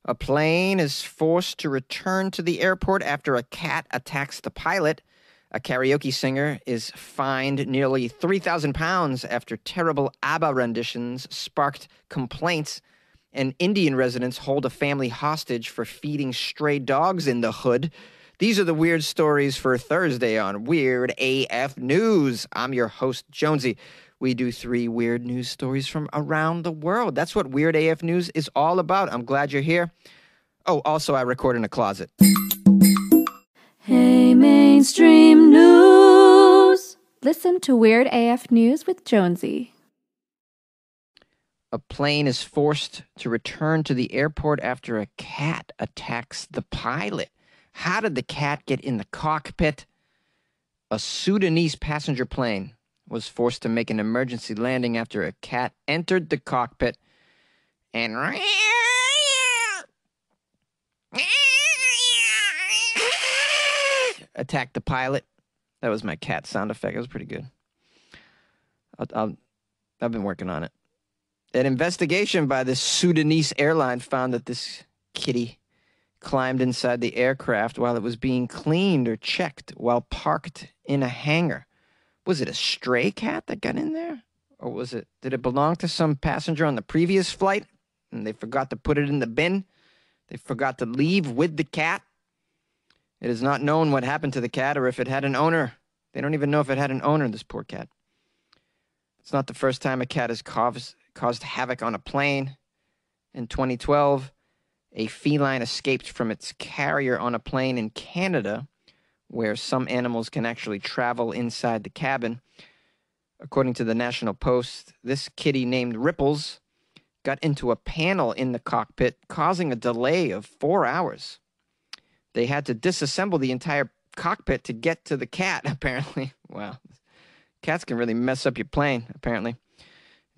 A plane is forced to return to the airport after a cat attacks the pilot. A karaoke singer is fined nearly 3,000 pounds after terrible ABBA renditions sparked complaints. And Indian residents hold a family hostage for feeding stray dogs in the hood. These are the weird stories for Thursday on Weird AF News. I'm your host, Jonesy. We do 3 weird news stories from around the world. That's what Weird AF News is all about. I'm glad you're here. Oh, also, I record in a closet. Hey, mainstream news. Listen to Weird AF News with Jonesy. A plane is forced to return to the airport after a cat attacks the pilot. How did the cat get in the cockpit? A Sudanese passenger plane was forced to make an emergency landing after a cat entered the cockpit and attacked the pilot. That was my cat sound effect. It was pretty good. I've been working on it. An investigation by the Sudanese airline found that this kitty climbed inside the aircraft while it was being cleaned or checked while parked in a hangar. Was it a stray cat that got in there? Or did it belong to some passenger on the previous flight and they forgot to put it in the bin? They forgot to leave with the cat? It is not known what happened to the cat or if it had an owner. They don't even know if it had an owner, this poor cat. It's not the first time a cat has caused havoc on a plane. In 2012, a feline escaped from its carrier on a plane in Canada, where some animals can actually travel inside the cabin. According to the National Post, this kitty named Ripples got into a panel in the cockpit, causing a delay of 4 hours. They had to disassemble the entire cockpit to get to the cat, apparently. Wow. Cats can really mess up your plane, apparently.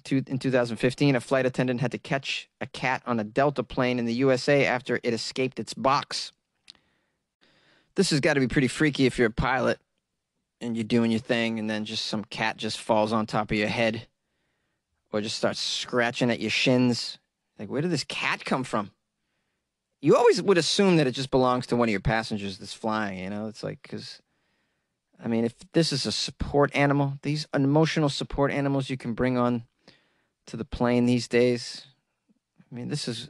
In 2015, a flight attendant had to catch a cat on a Delta plane in the USA after it escaped its box. This has got to be pretty freaky if you're a pilot and you're doing your thing and then just some cat just falls on top of your head or just starts scratching at your shins. Like, where did this cat come from? You always would assume that it just belongs to one of your passengers that's flying, you know? It's like, because, I mean, if this is a support animal, these emotional support animals you can bring on to the plane these days, I mean, this is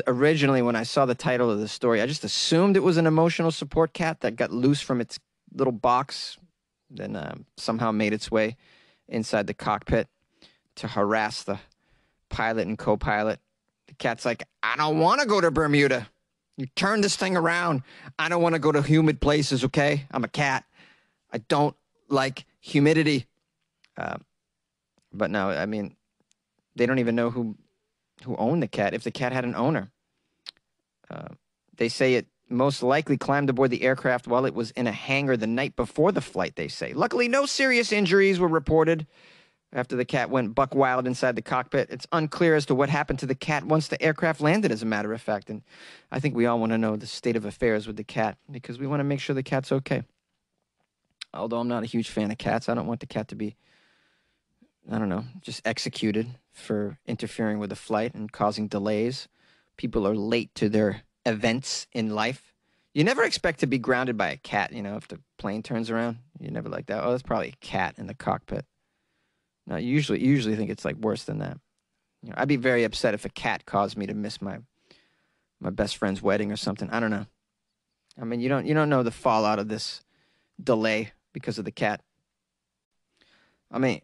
originally when I saw the title of the story, I just assumed it was an emotional support cat that got loose from its little box, then somehow made its way inside the cockpit to harass the pilot and co-pilot. The cat's like, I don't want to go to Bermuda. You turn this thing around. I don't want to go to humid places, okay? I'm a cat. I don't like humidity. But no, I mean, they don't even know who owned the cat, if the cat had an owner. They say it most likely climbed aboard the aircraft while it was in a hangar the night before the flight, they say. Luckily, no serious injuries were reported after the cat went buck wild inside the cockpit. It's unclear as to what happened to the cat once the aircraft landed, as a matter of fact. And I think we all want to know the state of affairs with the cat because we want to make sure the cat's okay. Although I'm not a huge fan of cats, I don't want the cat to be, I don't know, just executed for interfering with the flight and causing delays. People are late to their events in life. You never expect to be grounded by a cat, you know, if the plane turns around. You never like that. Oh, that's probably a cat in the cockpit. No, you usually think it's like worse than that. You know, I'd be very upset if a cat caused me to miss my best friend's wedding or something. I don't know. I mean, you don't know the fallout of this delay because of the cat. I mean,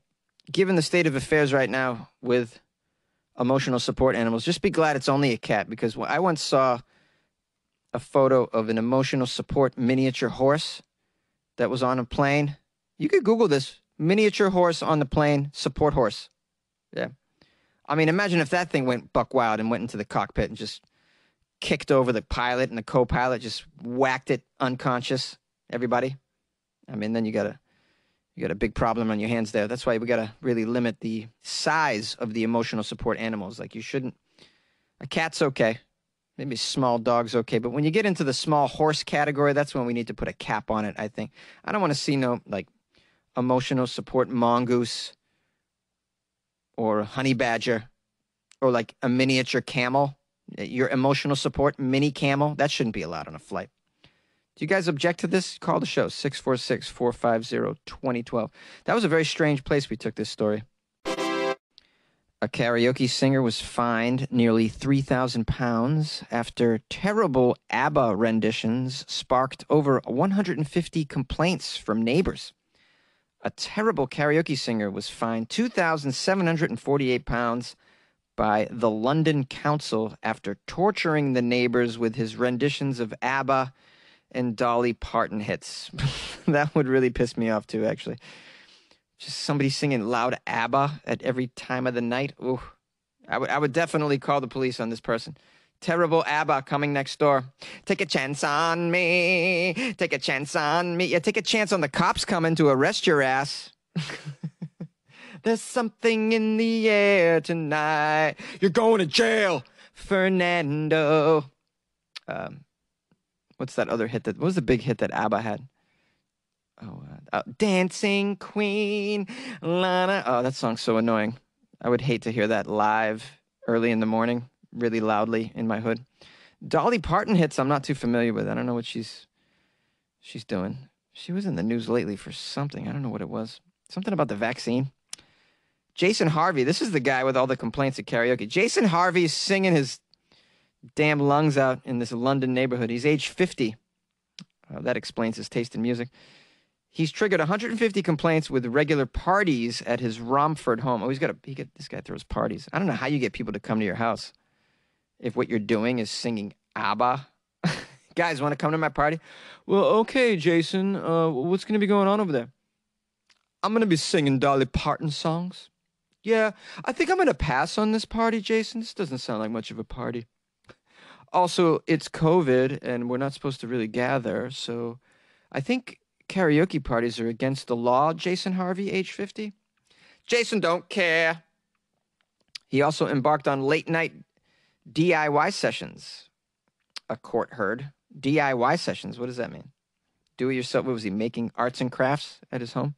given the state of affairs right now with emotional support animals, just be glad it's only a cat, because I once saw a photo of an emotional support miniature horse that was on a plane. You could Google this. Miniature horse on the plane, support horse. Yeah. I mean, imagine if that thing went buck wild and went into the cockpit and just kicked over the pilot and the co-pilot, just whacked it unconscious, everybody. I mean, then you got a big problem on your hands there. That's why we got to really limit the size of the emotional support animals. Like, you shouldn't, a cat's okay. Maybe a small dog's okay. But when you get into the small horse category, that's when we need to put a cap on it, I think. I don't want to see no, like, emotional support mongoose or honey badger or, like, a miniature camel. Your emotional support, mini camel, that shouldn't be allowed on a flight. Do you guys object to this? Call the show, 646-450-2012. That was a very strange place we took this story. A karaoke singer was fined nearly 3,000 pounds after terrible ABBA renditions sparked over 150 complaints from neighbors. A terrible karaoke singer was fined 2,748 pounds by the London Council after torturing the neighbors with his renditions of ABBA and Dolly Parton hits. That would really piss me off too, actually. Just somebody singing loud ABBA at every time of the night. Ooh, I would definitely call the police on this person. Terrible ABBA coming next door. Take a chance on me. Take a chance on me. Yeah, take a chance on the cops coming to arrest your ass. There's something in the air tonight. You're going to jail, Fernando. What's that other hit? What was the big hit that ABBA had? Dancing Queen. Lana. Oh, that song's so annoying. I would hate to hear that live early in the morning, really loudly in my hood. Dolly Parton hits I'm not too familiar with. I don't know what she's doing. She was in the news lately for something. I don't know what it was. Something about the vaccine. Jason Harvey, this is the guy with all the complaints at karaoke. Jason Harvey's singing his damn lungs out in this London neighborhood. He's age 50. That explains his taste in music. He's triggered 150 complaints with regular parties at his Romford home. Oh, this guy throws parties. I don't know how you get people to come to your house if what you're doing is singing ABBA. Guys, want to come to my party? Well, okay, Jason. What's going to be going on over there? I'm going to be singing Dolly Parton songs. Yeah, I think I'm going to pass on this party, Jason. This doesn't sound like much of a party. Also, it's COVID, and we're not supposed to really gather, so I think karaoke parties are against the law, Jason Harvey, age 50. Jason don't care. He also embarked on late-night DIY sessions, a court heard. DIY sessions, what does that mean? Do it yourself. What was he, making arts and crafts at his home?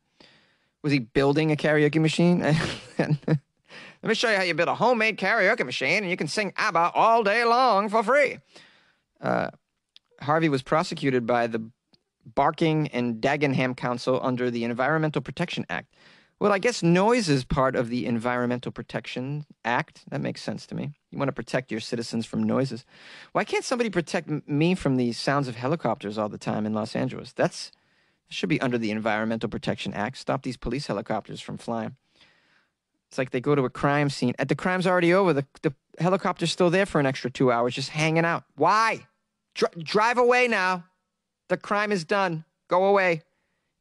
Was he building a karaoke machine? Let me show you how you build a homemade karaoke machine, and you can sing ABBA all day long for free. Harvey was prosecuted by the Barking and Dagenham Council under the Environmental Protection Act. Well, I guess noise is part of the Environmental Protection Act. That makes sense to me. You want to protect your citizens from noises. Why can't somebody protect me from the sounds of helicopters all the time in Los Angeles? That should be under the Environmental Protection Act. Stop these police helicopters from flying. It's like they go to a crime scene. The crime's already over. The helicopter's still there for an extra 2 hours, just hanging out. Why? Drive away now. The crime is done. Go away.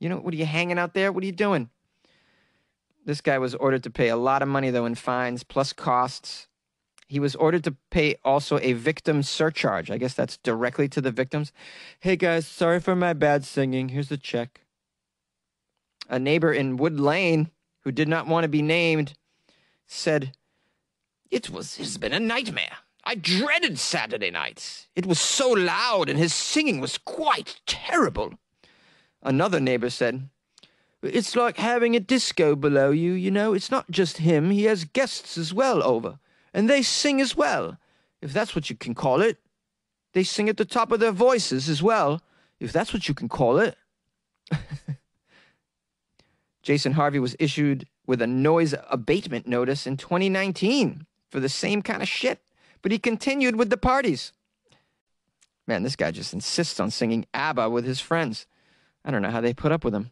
You know, what are you hanging out there? What are you doing? This guy was ordered to pay a lot of money, though, in fines, plus costs. He was ordered to pay also a victim surcharge. I guess that's directly to the victims. Hey, guys, sorry for my bad singing. Here's the check. A neighbor in Wood Lane, who did not want to be named, said, It's been a nightmare. I dreaded Saturday nights. It was so loud and his singing was quite terrible. Another neighbor said, It's like having a disco below you, you know. It's not just him. He has guests as well over. And they sing as well, if that's what you can call it. They sing at the top of their voices as well, if that's what you can call it. Jason Harvey was issued with a noise abatement notice in 2019 for the same kind of shit. But he continued with the parties. Man, this guy just insists on singing ABBA with his friends. I don't know how they put up with him.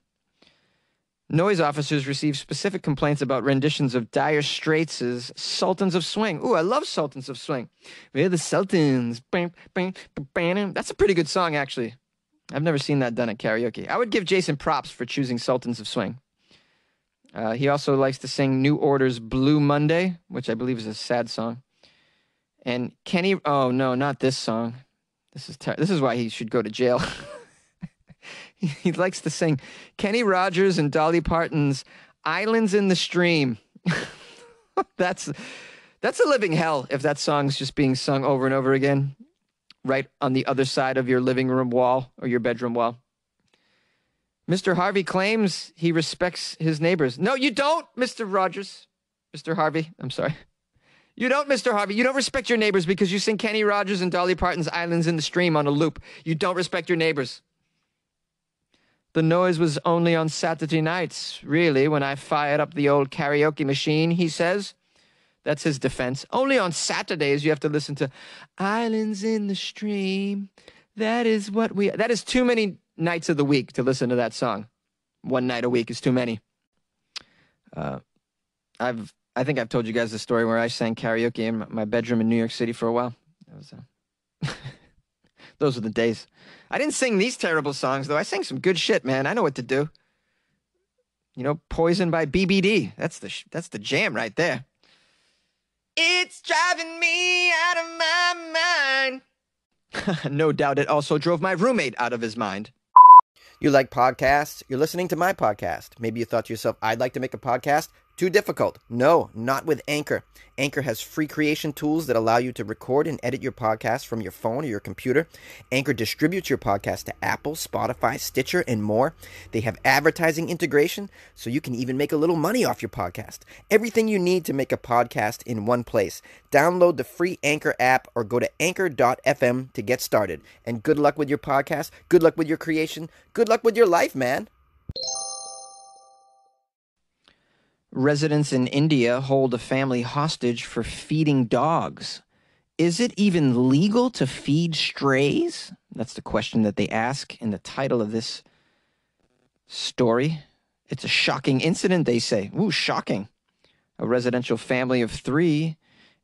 Noise officers received specific complaints about renditions of Dire Straits' Sultans of Swing. Ooh, I love Sultans of Swing. We're the Sultans. That's a pretty good song, actually. I've never seen that done at karaoke. I would give Jason props for choosing Sultans of Swing. He also likes to sing New Order's Blue Monday, which I believe is a sad song. And Kenny, oh no, not this song. This is why he should go to jail. He likes to sing Kenny Rogers and Dolly Parton's Islands in the Stream. That's a living hell if that song's just being sung over and over again, right on the other side of your living room wall or your bedroom wall. Mr. Harvey claims he respects his neighbors. No, you don't, Mr. Rogers. Mr. Harvey, I'm sorry. You don't, Mr. Harvey. You don't respect your neighbors because you sing Kenny Rogers and Dolly Parton's Islands in the Stream on a loop. You don't respect your neighbors. The noise was only on Saturday nights, really, when I fired up the old karaoke machine, he says. That's his defense. Only on Saturdays you have to listen to Islands in the Stream. That is too many nights of the week to listen to that song. One night a week is too many. I think I've told you guys the story where I sang karaoke in my bedroom in New York City for a while. Those were the days. I didn't sing these terrible songs, though. I sang some good shit, man. I know what to do. You know, Poison by BBD. That's the jam right there. It's driving me out of my mind. No doubt it also drove my roommate out of his mind. You like podcasts? You're listening to my podcast. Maybe you thought to yourself, I'd like to make a podcast. Too difficult. No, not with Anchor. Anchor has free creation tools that allow you to record and edit your podcast from your phone or your computer. Anchor distributes your podcast to Apple, Spotify, Stitcher, and more. They have advertising integration, so you can even make a little money off your podcast. Everything you need to make a podcast in one place. Download the free Anchor app or go to anchor.fm to get started. And good luck with your podcast. Good luck with your creation. Good luck with your life, man. Residents in India hold a family hostage for feeding dogs. Is it even legal to feed strays? That's the question that they ask in the title of this story. It's a shocking incident, they say. Ooh, shocking. A residential family of 3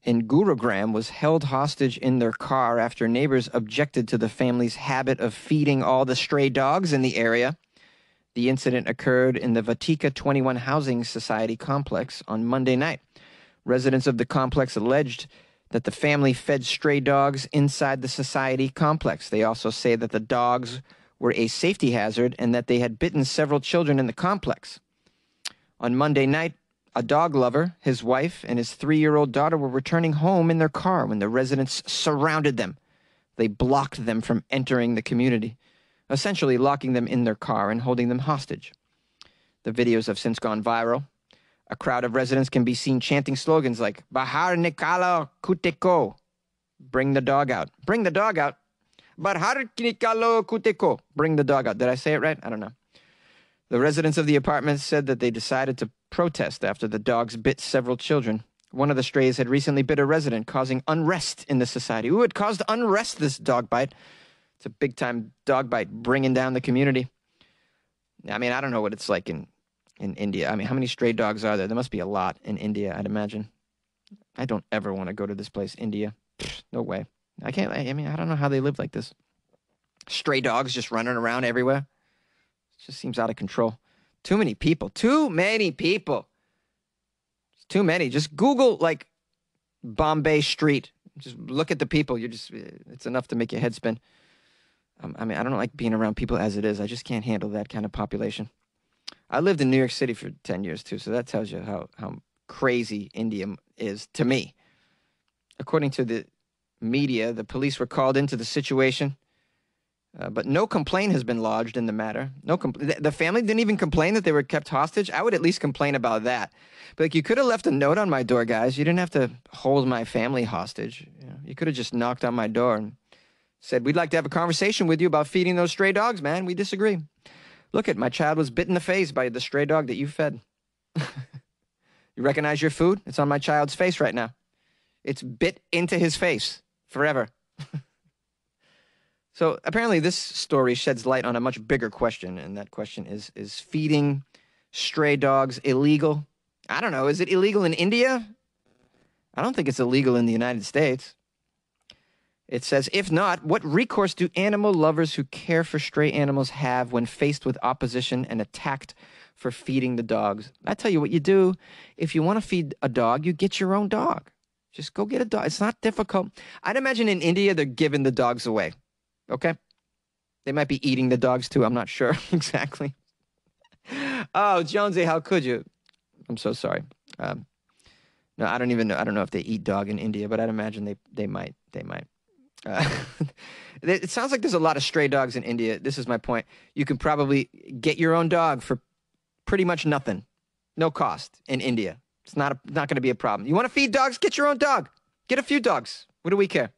in Gurugram was held hostage in their car after neighbors objected to the family's habit of feeding all the stray dogs in the area. The incident occurred in the Vatika 21 Housing Society complex on Monday night. Residents of the complex alleged that the family fed stray dogs inside the society complex. They also say that the dogs were a safety hazard and that they had bitten several children in the complex. On Monday night, a dog lover, his wife, and his 3-year-old daughter were returning home in their car when the residents surrounded them. They blocked them from entering the community, essentially locking them in their car and holding them hostage. The videos have since gone viral. A crowd of residents can be seen chanting slogans like, Bahar Nikalo Kuteko. Bring the dog out. Bring the dog out. Bahar Nikalo Kuteko. Bring the dog out. Did I say it right? I don't know. The residents of the apartment said that they decided to protest after the dogs bit several children. One of the strays had recently bit a resident, causing unrest in the society. Ooh, it caused unrest, this dog bite. It's a big-time dog bite bringing down the community. I mean, I don't know what it's like in India. I mean, how many stray dogs are there? There must be a lot in India, I'd imagine. I don't ever want to go to this place, India. No way. I don't know how they live like this. Stray dogs just running around everywhere. It just seems out of control. Too many people. Too many people. Too many. Just Google, like, Bombay Street. Just look at the people. It's enough to make your head spin. I mean, I don't like being around people as it is. I just can't handle that kind of population. I lived in New York City for 10 years, too, so that tells you how crazy India is to me. According to the media, the police were called into the situation, but no complaint has been lodged in the matter. The family didn't even complain that they were kept hostage. I would at least complain about that. But like, you could have left a note on my door, guys. You didn't have to hold my family hostage. You could have just knocked on my door and said, we'd like to have a conversation with you about feeding those stray dogs, man. We disagree. Look my child was bit in the face by the stray dog that you fed. You recognize your food? It's on my child's face right now. It's bit into his face forever. So apparently this story sheds light on a much bigger question, and that question is feeding stray dogs illegal? I don't know. Is it illegal in India? I don't think it's illegal in the United States. It says, if not, what recourse do animal lovers who care for stray animals have when faced with opposition and attacked for feeding the dogs? I tell you what you do. If you want to feed a dog, you get your own dog. Just go get a dog. It's not difficult. I'd imagine in India, they're giving the dogs away. Okay? They might be eating the dogs too. I'm not sure exactly. Oh, Jonesy, how could you? I'm so sorry. No, I don't even know. I don't know if they eat dog in India, but I'd imagine they might. They might. It sounds like there's a lot of stray dogs in India. This is my point. You can probably get your own dog for pretty much nothing. No cost in India. It's not going to be a problem. You want to feed dogs? Get your own dog. Get a few dogs. What do we care?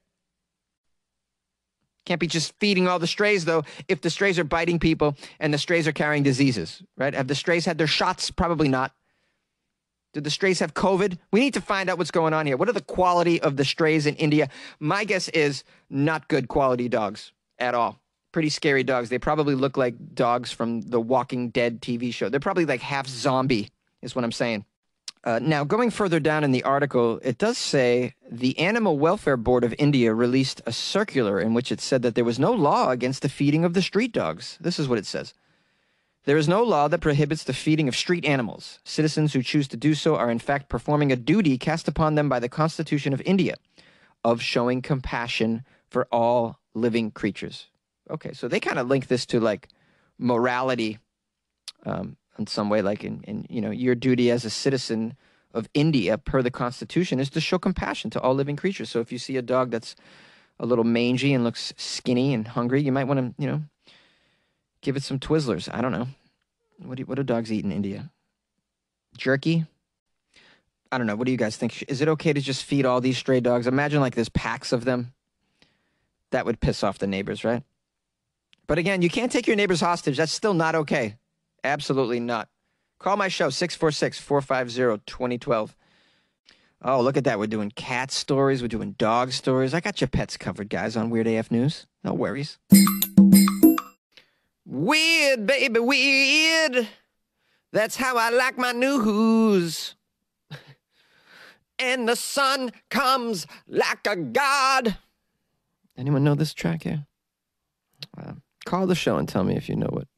Can't be just feeding all the strays, though, if the strays are biting people and the strays are carrying diseases, right? Have the strays had their shots? Probably not. Did the strays have COVID? We need to find out what's going on here. What are the quality of the strays in India? My guess is not good quality dogs at all. Pretty scary dogs. They probably look like dogs from the Walking Dead TV show. They're probably like half zombie, is what I'm saying. Now, going further down in the article, it does say the Animal Welfare Board of India released a circular in which it said that there was no law against the feeding of the street dogs. This is what it says. There is no law that prohibits the feeding of street animals. Citizens who choose to do so are in fact performing a duty cast upon them by the Constitution of India of showing compassion for all living creatures. Okay, so they kind of link this to like morality in some way, like in your duty as a citizen of India per the Constitution is to show compassion to all living creatures. So if you see a dog that's a little mangy and looks skinny and hungry, you might want to, give it some Twizzlers. I don't know. What do dogs eat in India? Jerky? I don't know. What do you guys think? Is it okay to just feed all these stray dogs? Imagine like there's packs of them. That would piss off the neighbors, right? But again, you can't take your neighbors hostage. That's still not okay. Absolutely not. Call my show, 646-450-2012. Oh, look at that. We're doing cat stories. We're doing dog stories. I got your pets covered, guys, on Weird AF News. No worries. Weird, baby, weird. That's how I like my news. And the sun comes like a god. Anyone know this track here? Call the show and tell me if you know what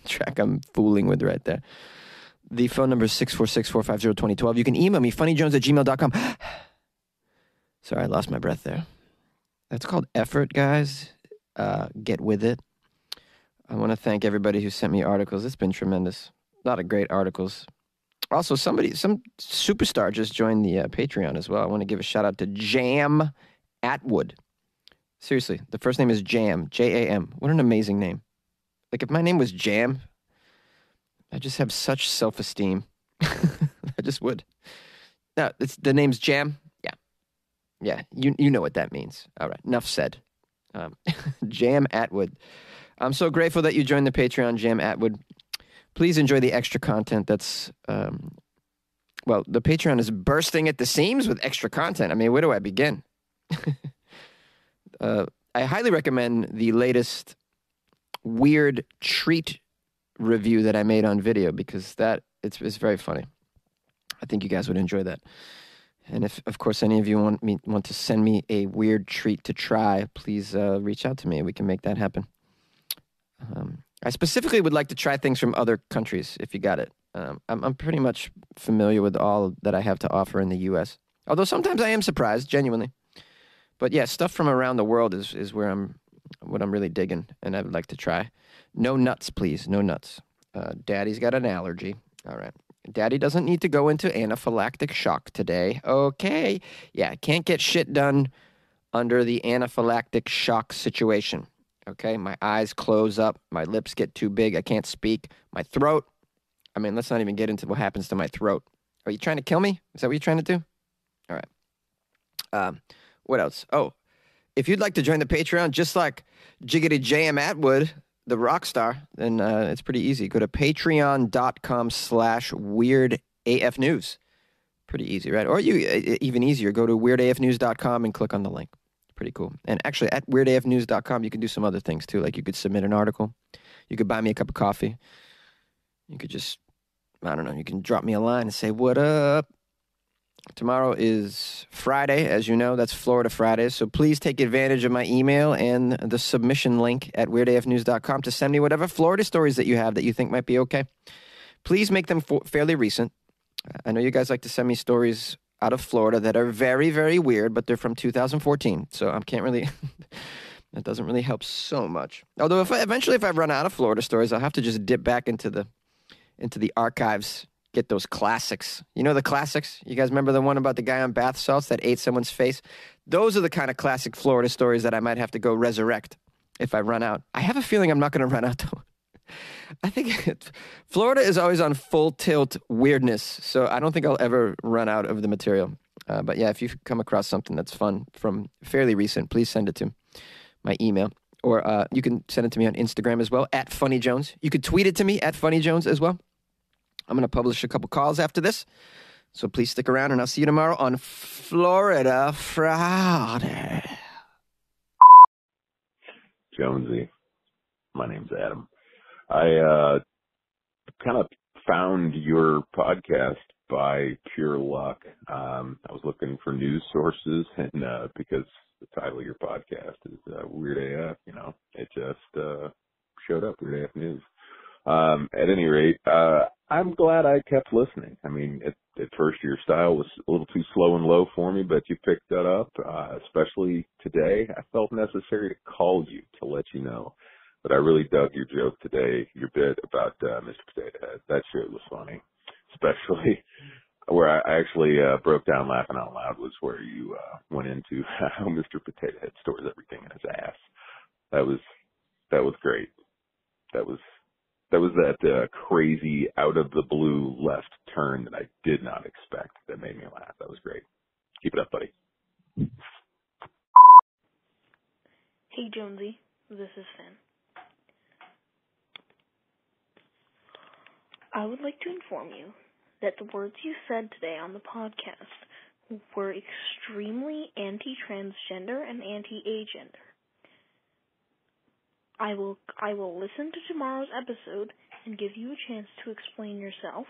track I'm fooling with right there. The phone number is 646-450-2012. You can email me, funnyjones@gmail.com. Sorry, I lost my breath there. That's called effort, guys. Get with it. I want to thank everybody who sent me articles. It's been tremendous. A lot of great articles. Also, some superstar just joined the Patreon as well. I want to give a shout out to Jam Atwood. Seriously, the first name is Jam, J-A-M. What an amazing name. Like, if my name was Jam, I just have such self-esteem. I just would. No, the name's Jam? Yeah. Yeah, you know what that means. All right, enough said. Jam Atwood. I'm so grateful that you joined the Patreon, Jam Atwood. Please enjoy the extra content that's... well, the Patreon is bursting at the seams with extra content. I mean, where do I begin? I highly recommend the latest weird treat review that I made on video because it's very funny. I think you guys would enjoy that. And if, of course, any of you want to send me a weird treat to try, please reach out to me. We can make that happen. I specifically would like to try things from other countries, if you got it. I'm pretty much familiar with all that I have to offer in the U.S., although sometimes I am surprised, genuinely. But yeah, stuff from around the world is what I'm really digging, and I would like to try. No nuts, please. No nuts. Daddy's got an allergy. All right. Daddy doesn't need to go into anaphylactic shock today. Okay. Yeah, can't get shit done under the anaphylactic shock situation. Okay, my eyes close up. My lips get too big. I can't speak. My throat. I mean, let's not even get into what happens to my throat. Are you trying to kill me? Is that what you're trying to do? All right. What else? Oh, if you'd like to join the Patreon, just like Jiggity J.M. Atwood, the rock star, then it's pretty easy. Go to patreon.com/weirdafnews. Pretty easy, right? Or even easier, go to weirdafnews.com and click on the link. Pretty cool. And actually, at weirdafnews.com, you can do some other things, too. Like, you could submit an article. You could buy me a cup of coffee. You could just, I don't know, you can drop me a line and say, what up? Tomorrow is Friday, as you know. That's Florida Fridays. So please take advantage of my email and the submission link at weirdafnews.com to send me whatever Florida stories that you have that you think might be okay. Please make them fairly recent. I know you guys like to send me stories out of Florida that are very, very weird, but they're from 2014. So I can't really, that doesn't really help so much. Although if I run out of Florida stories, I'll have to just dip back into the archives, get those classics. You know the classics? You guys remember the one about the guy on bath salts that ate someone's face? Those are the kind of classic Florida stories that I might have to go resurrect if I run out. I have a feeling I'm not going to run out, though. I think Florida is always on full tilt weirdness, so I don't think I'll ever run out of the material. But yeah, if you come across something that's fun from fairly recent, please send it to my email. Or you can send it to me on Instagram as well, @FunnyJones. You could tweet it to me, @FunnyJones as well. I'm going to publish a couple calls after this, so please stick around, and I'll see you tomorrow on Florida Friday. Jonesy, my name's Adam. I kind of found your podcast by pure luck. I was looking for news sources, and because the title of your podcast is Weird AF, it just showed up, Weird AF News. At any rate, I'm glad I kept listening. I mean, at first your style was a little too slow and low for me, but you picked that up, especially today. I felt necessary to call you to let you know. But I really dug your joke today, your bit about Mr. Potato Head. That shit was funny, especially where I actually broke down laughing out loud was where you went into how Mr. Potato Head stores everything in his ass. That was great. That was that crazy out of the blue left turn that I did not expect that made me laugh. That was great. Keep it up, buddy. Hey, Jonesy. This is Finn. I would like to inform you that the words you said today on the podcast were extremely anti-transgender and anti-agender. I will listen to tomorrow's episode and give you a chance to explain yourself.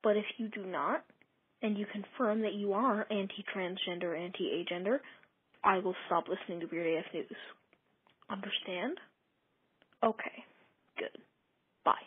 But if you do not, and you confirm that you are anti-transgender, anti-agender, I will stop listening to Weird AF News. Understand? Okay. Good. Bye.